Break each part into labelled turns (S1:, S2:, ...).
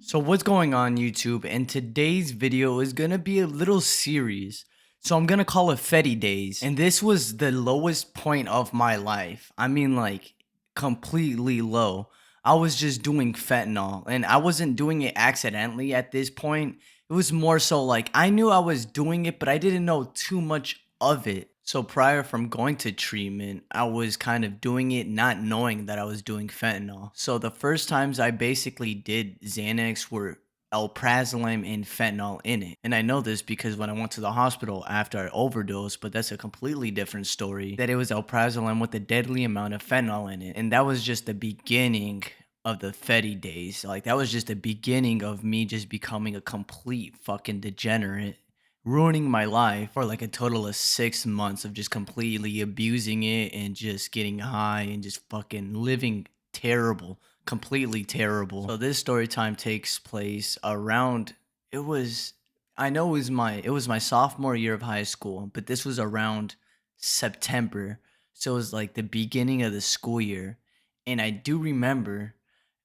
S1: So what's going on YouTube? And today's video is gonna be a little series. So I'm gonna call it Fetty Days. And this was the lowest point of my life. I mean like completely low. I was just doing fentanyl and I wasn't doing it accidentally at this point. It was more so like I knew I was doing it, but I didn't know too much of it. So prior from going to treatment, I was kind of doing it not knowing that I was doing fentanyl. So the first times I basically did XANAX were alprazolam and fentanyl in it. And I know this because when I went to the hospital after I overdosed, but that's a completely different story, that it was alprazolam with a deadly amount of fentanyl in it. And that was just the beginning of the Fetty days. Like that was just the beginning of me just becoming a complete fucking degenerate, ruining my life for like a total of 6 months of just completely abusing it and just getting high and just fucking living terrible, completely terrible. So this story time takes place around it was I know it was my sophomore year of high school, but this was around September. So it was like the beginning of the school year. And I do remember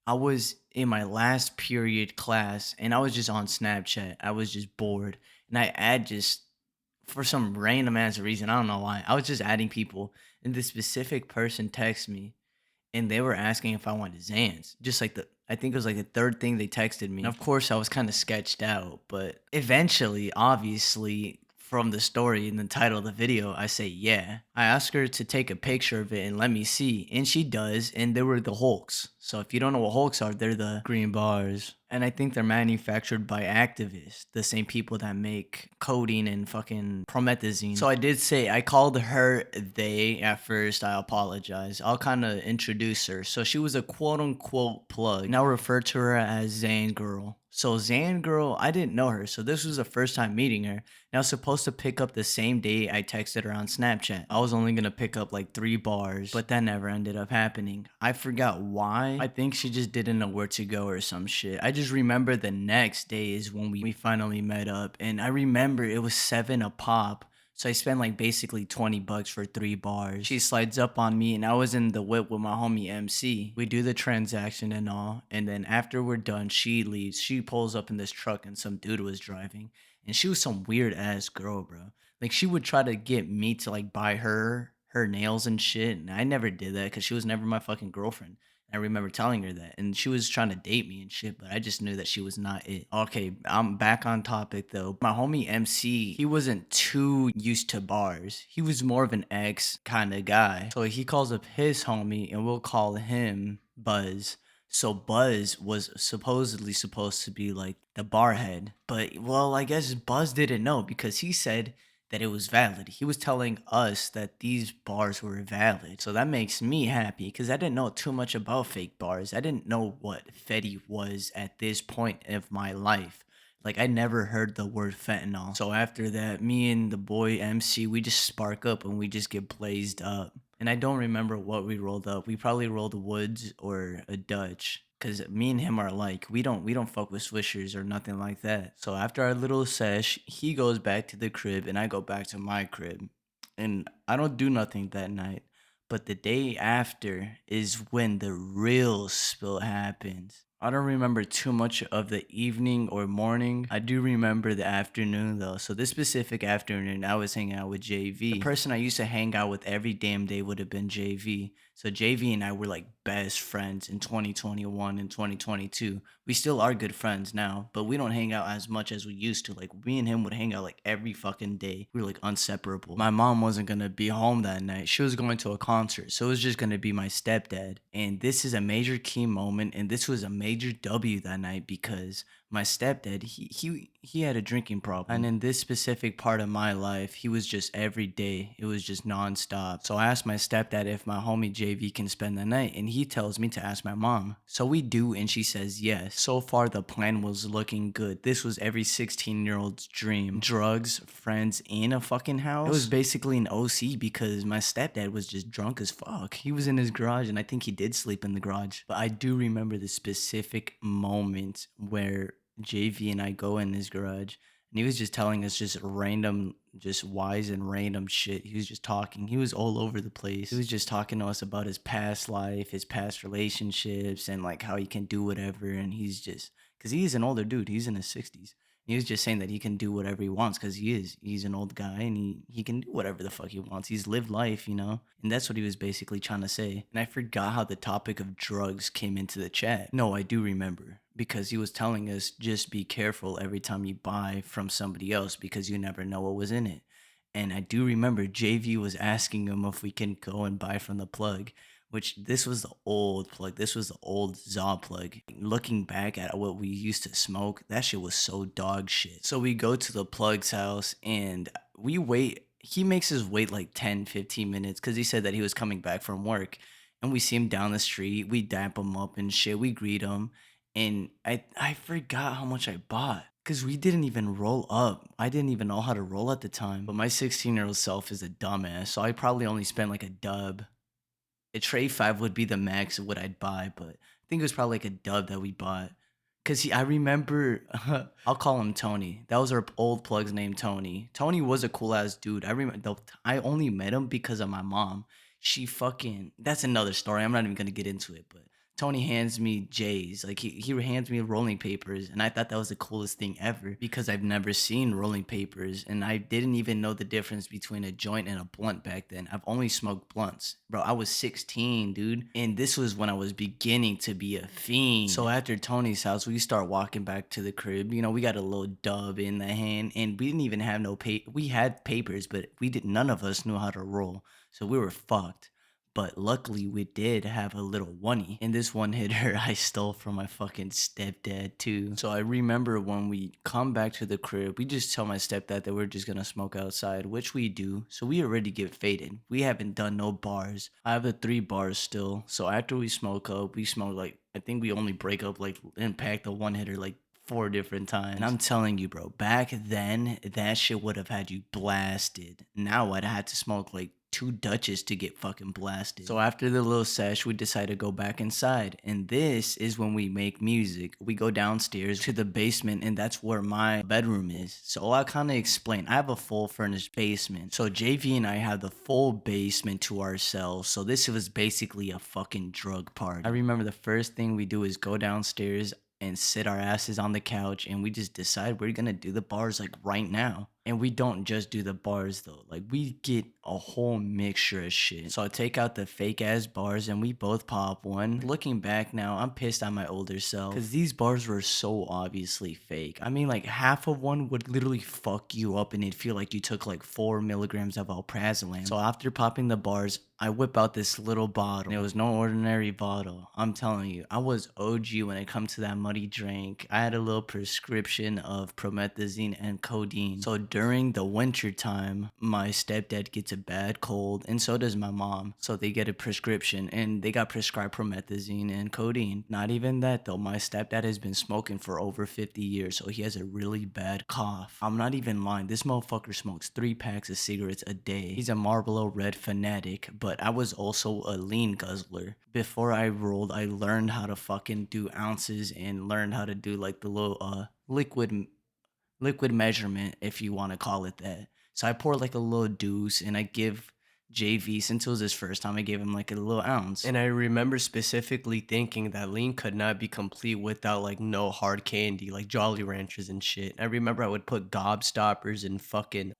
S1: I was in my last period class and I was just on Snapchat. I was just bored and I add just for some random ass reason, I don't know why. I was just adding people, and this specific person texted me, and they were asking if I wanted Zans. Just like I think it was like the third thing they texted me. And of course, I was kind of sketched out, but eventually, obviously, from the story and the title of the video, I say yeah. I asked her to take a picture of it and let me see, and she does, and they were the Hulks. So if you don't know what Hulks are, they're the green bars. And I think they're manufactured by activists, the same people that make codeine and fucking promethazine. So I did say I called her they at first. I apologize. I'll kind of introduce her. So she was a quote unquote plug. And I'll refer to her as Zan Girl. So Zan Girl, I didn't know her. So this was the first time meeting her. And I was supposed to pick up the same day I texted her on Snapchat. I was only gonna pick up like 3 bars, but that never ended up happening. I forgot why. I think she just didn't know where to go or some shit. I just remember the next day is when we finally met up, and I remember it was 7 a pop. So I spent like basically $20 for 3 bars. She slides up on me and I was in the whip with my homie MC. We do the transaction and all. And then after we're done, she leaves. She pulls up in this truck and some dude was driving. And she was some weird ass girl, bro. Like she would try to get me to like buy her nails and shit. And I never did that because she was never my fucking girlfriend. I remember telling her that, and she was trying to date me and shit, but I just knew that she was not it. Okay, I'm back on topic though. My homie MC, he wasn't too used to bars. He was more of an ex kind of guy. So he calls up his homie, and we'll call him Buzz. So Buzz was supposedly supposed to be like the bar head, but well, I guess Buzz didn't know because he said that it was valid. He was telling us that these bars were valid. So that makes me happy because I didn't know too much about fake bars. I didn't know what Fetty was at this point of my life. Like I never heard the word fentanyl. So after that, me and the boy MC, we just spark up and we just get blazed up. And I don't remember what we rolled up. We probably rolled a Woods or a Dutch. Cause me and him are like we don't fuck with swishers or nothing like that. So after our little sesh, he goes back to the crib and I go back to my crib. And I don't do nothing that night. But the day after is when the real spill happens. I don't remember too much of the evening or morning. I do remember the afternoon though. So this specific afternoon, I was hanging out with JV. The person I used to hang out with every damn day would have been JV. So JV and I were like best friends in 2021 and 2022. We still are good friends now, but we don't hang out as much as we used to. Like me and him would hang out like every fucking day. We were like inseparable. My mom wasn't gonna be home that night. She was going to a concert. So it was just gonna be my stepdad. And this is a major key moment, and this was a major W that night because my stepdad, he had a drinking problem. And in this specific part of my life, he was just every day. It was just nonstop. So I asked my stepdad if my homie JV can spend the night, and he tells me to ask my mom. So we do, and she says yes. So far, the plan was looking good. This was every 16-year-old's dream. Drugs, friends, in a fucking house. It was basically an OC because my stepdad was just drunk as fuck. He was in his garage, and I think he did sleep in the garage. But I do remember the specific moment where JV and I go in his garage and he was just telling us just random, just wise and random shit. He was just talking. He was all over the place. He was just talking to us about his past life, his past relationships, and like how he can do whatever. And he's just because he is an older dude. He's in his 60s. He was just saying that he can do whatever he wants because he is. He's an old guy and he can do whatever the fuck he wants. He's lived life, you know? And that's what he was basically trying to say. And I forgot how the topic of drugs came into the chat. No, I do remember because he was telling us just be careful every time you buy from somebody else because you never know what was in it. And I do remember JV was asking him if we can go and buy from the plug, which this was the old plug. This was the old Zaw plug. Looking back at what we used to smoke, that shit was so dog shit. So we go to the plug's house and we wait. He makes us wait like 10, 15 minutes because he said that he was coming back from work. And we see him down the street. We dap him up and shit. We greet him. And I forgot how much I bought. Cause we didn't even roll up. I didn't even know how to roll at the time. But my 16-year-old self is a dumbass. So I probably only spent like a dub. A tray 5 would be the max of what I'd buy, but I think it was probably like a dub that we bought. Cause I remember, I'll call him Tony. That was our old plug's name, Tony. Tony was a cool ass dude. I remember, I only met him because of my mom. She fucking, that's another story. I'm not even gonna get into it, but Tony hands me J's. Like he hands me rolling papers, and I thought that was the coolest thing ever because I've never seen rolling papers, and I didn't even know the difference between a joint and a blunt back then. I've only smoked blunts, bro. I was 16, dude, and this was when I was beginning to be a fiend. So after Tony's house, we start walking back to the crib. You know, we got a little dub in the hand, and we didn't even have no paper. We had papers, but we did. None of us knew how to roll, so we were fucked. But luckily, we did have a little oney. And this one hitter I stole from my fucking stepdad, too. So I remember when we come back to the crib, we just tell my stepdad that we're just gonna smoke outside, which we do. So we already get faded. We haven't done no bars. I have the 3 bars still. So after we smoke up, we smoke like, I think we only break up like and pack the one hitter like 4 different times. And I'm telling you, bro, back then, that shit would have had you blasted. Now I'd had to smoke like 2 Dutches to get fucking blasted. So after the little sesh, we decide to go back inside. And this is when we make music. We go downstairs to the basement, and that's where my bedroom is. So I'll kind of explain. I have a full furnished basement. So JV and I have the full basement to ourselves. So this was basically a fucking drug party. I remember the first thing we do is go downstairs and sit our asses on the couch, and we just decide we're gonna do the bars like right now. And we don't just do the bars though, like we get a whole mixture of shit. So I take out the fake ass bars and we both pop one. Looking back now, I'm pissed at my older self because these bars were so obviously fake. I mean, like half of one would literally fuck you up and it'd feel like you took like 4 milligrams of alprazolam. So after popping the bars, I whip out this little bottle. And it was no ordinary bottle. I'm telling you, I was OG when it comes to that muddy drink. I had a little prescription of promethazine and codeine. So during the winter time, my stepdad gets a bad cold, and so does my mom. So they get a prescription, and they got prescribed promethazine and codeine. Not even that though. My stepdad has been smoking for over 50 years, so he has a really bad cough. I'm not even lying. This motherfucker smokes 3 packs of cigarettes a day. He's a Marlboro Red fanatic, but I was also a lean guzzler. Before I rolled, I learned how to fucking do ounces and learned how to do like the little liquid measurement, if you want to call it that. So I pour like a little deuce and I give JV, since it was his first time, I gave him like a little ounce.
S2: And I remember specifically thinking that lean could not be complete without like no hard candy, like Jolly Ranchers and shit. I remember I would put Gobstoppers and fucking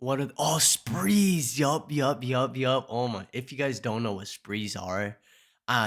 S2: sprees. Yup. Oh my! If you guys don't know what sprees are,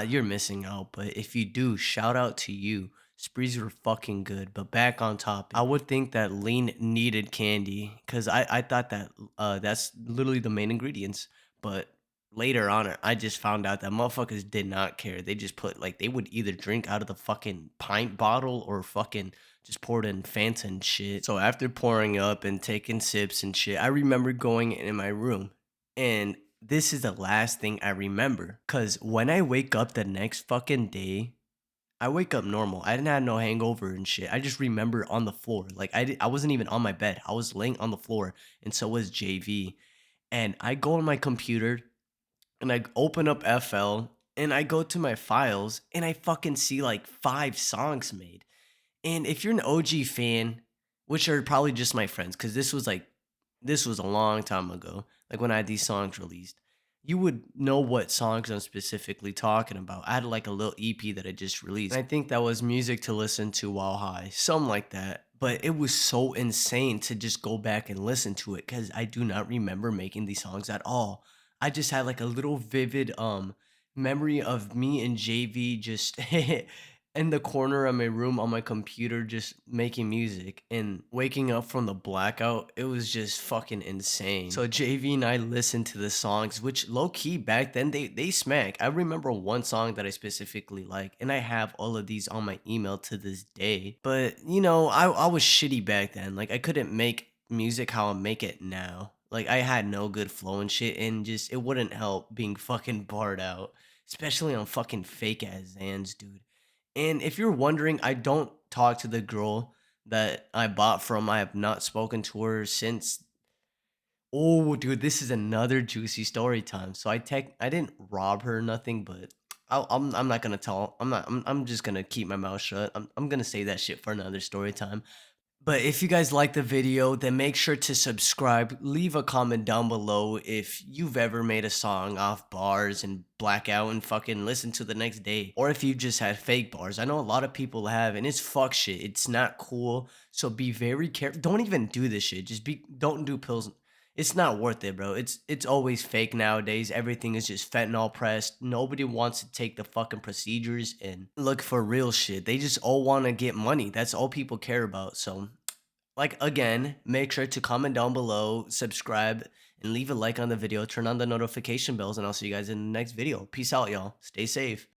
S2: you're missing out. But if you do, shout out to you. Sprees were fucking good. But back on topic, I would think that lean needed candy because I thought that that's literally the main ingredients. But later on, I just found out that motherfuckers did not care. They just put like they would either drink out of the fucking pint bottle or fucking just poured in Fanta and shit. So after pouring up and taking sips and shit, I remember going in my room, and this is the last thing I remember. Cause when I wake up the next fucking day, I wake up normal. I didn't have no hangover and shit. I just remember on the floor. Like I wasn't even on my bed. I was laying on the floor, and so was JV. And I go on my computer and I open up FL and I go to my files and I fucking see like 5 songs made. And if you're an OG fan, which are probably just my friends, because this was a long time ago, like when I had these songs released. you would know what songs I'm specifically talking about. I had like a little EP that I just released. And I think that was music to listen to while high, something like that. But it was so insane to just go back and listen to it because I do not remember making these songs at all. I just had like a little vivid memory of me and JV just in the corner of my room on my computer just making music and waking up from the blackout. It was just fucking insane. So JV and I listened to the songs, which low key back then they smack. I remember one song that I specifically like, and I have all of these on my email to this day. But you know, I was shitty back then. Like I couldn't make music how I make it now. Like I had no good flow and shit, and just it wouldn't help being fucking barred out, especially on fucking fake ass Zans, dude. And if you're wondering, I don't talk to the girl that I bought from. I have not spoken to her since. Oh, dude, this is another juicy story time. So I didn't rob her or nothing, but I'm not gonna tell. I'm just gonna keep my mouth shut. I'm gonna say that shit for another story time. But if you guys like the video, then make sure to subscribe. Leave a comment down below if you've ever made a song off bars and black out and fucking listen to the next day. Or if you just had fake bars. I know a lot of people have, and it's fuck shit. It's not cool. So be very careful. Don't even do this shit. Don't do pills. It's not worth it, bro. It's always fake nowadays. Everything is just fentanyl pressed. Nobody wants to take the fucking procedures and look for real shit. They just all want to get money. That's all people care about. So, like again, make sure to comment down below, subscribe, and leave a like on the video. Turn on the notification bells, and I'll see you guys in the next video. Peace out, y'all. Stay safe.